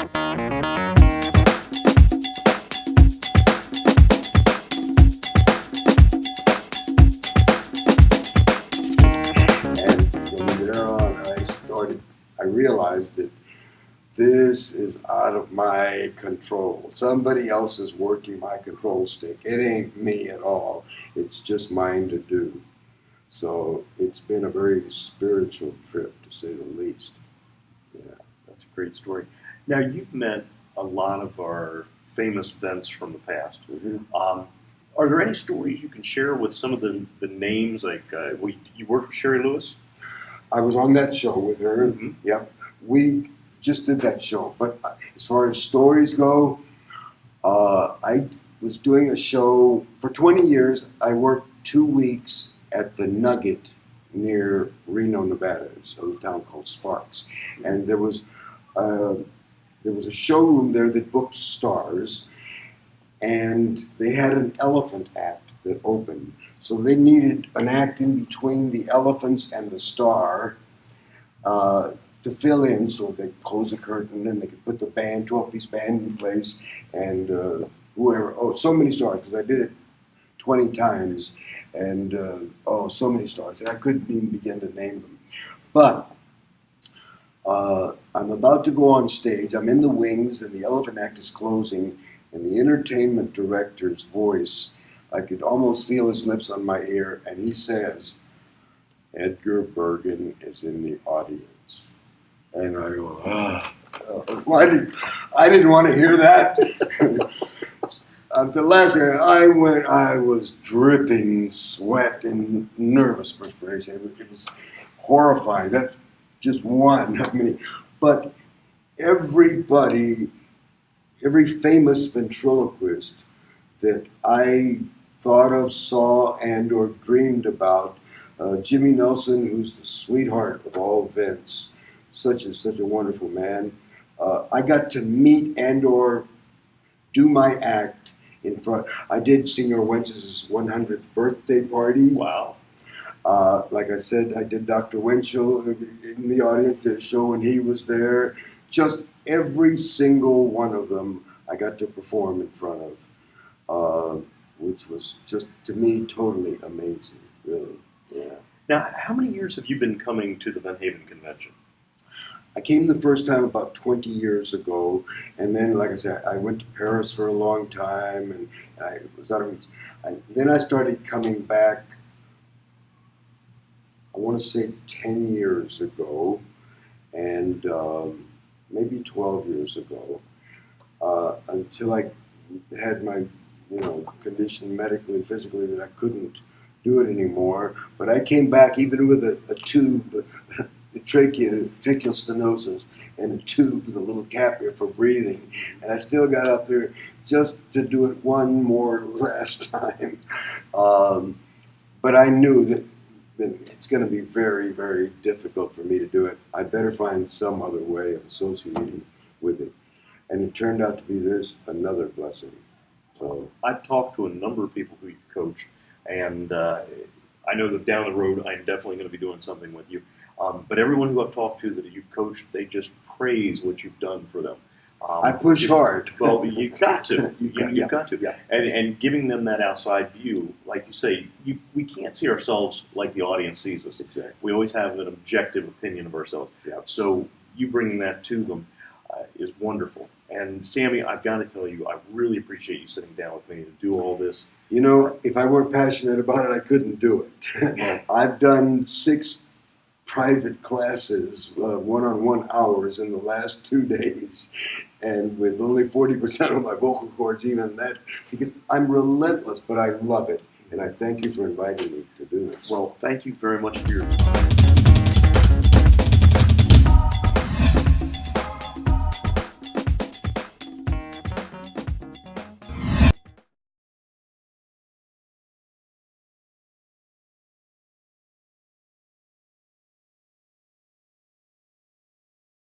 I realized that this is out of my control. Somebody else is working my control stick. It ain't me at all. It's just mine to do. So it's been a very spiritual trip, to say the least. Yeah, that's a great story. Now, you've met a lot of our famous vents from the past. Mm-hmm. Are there any stories you can share with some of the names? Like, you worked with Sherry Lewis? I was on that show with her. Mm-hmm. Yep. We just did that show. But as far as stories go, I was doing a show for 20 years. I worked 2 weeks at the Nugget near Reno, Nevada. It's a little town called Sparks. And there was a showroom there that booked stars, and they had an elephant act that opened. So they needed an act in between the elephants and the star to fill in, so they'd close the curtain and they could put the band, 12-piece band in place, and whoever, so many stars, because I did it 20 times, and so many stars. I couldn't even begin to name them. But I'm about to go on stage. I'm in the wings, and the elephant act is closing, and the entertainment director's voice, I could almost feel his lips on my ear, and he says, "Edgar Bergen is in the audience." And I go, I didn't want to hear that. The last thing I was dripping sweat and nervous perspiration. It was horrifying. That's just one of many. But everybody, every famous ventriloquist that I thought of, saw, and or dreamed about, Jimmy Nelson, who's the sweetheart of all vents, such a wonderful man. I got to meet and or do my act in front. I did Senor Wentz's 100th birthday party. Wow. Like I said, I did Dr. Winchell in the audience, did a show when he was there. Just every single one of them I got to perform in front of, which was just, to me, totally amazing, really. Yeah. Now, how many years have you been coming to the Van Haven Convention? I came the first time about 20 years ago, and then, like I said, I went to Paris for a long time, and I was out of reach. Then I started coming back, I want to say 10 years ago, and maybe 12 years ago, until I had my condition medically, physically, that I couldn't do it anymore. But I came back even with a tube, tracheal stenosis, and a tube with a little cap here for breathing. And I still got up there just to do it one more last time. But I knew that it's going to be very, very difficult for me to do it. I better find some other way of associating with it. And it turned out to be another blessing. So I've talked to a number of people who you've coached, and I know that down the road I'm definitely going to be doing something with you. But everyone who I've talked to that you've coached, they just praise what you've done for them. I push hard. Well, you've got to. You've got to. Yeah. And giving them that outside view, like you say, we can't see ourselves like the audience sees us. Exactly. We always have an objective opinion of ourselves. Yeah. So you bringing that to them is wonderful. And Sammy, I've got to tell you, I really appreciate you sitting down with me to do all this. You know, if I weren't passionate about it, I couldn't do it. I've done 6 private classes, one-on-one hours in the last 2 days, and with only 40% of my vocal cords, even that, because I'm relentless, but I love it. And I thank you for inviting me to do this. Well, thank you very much for your time.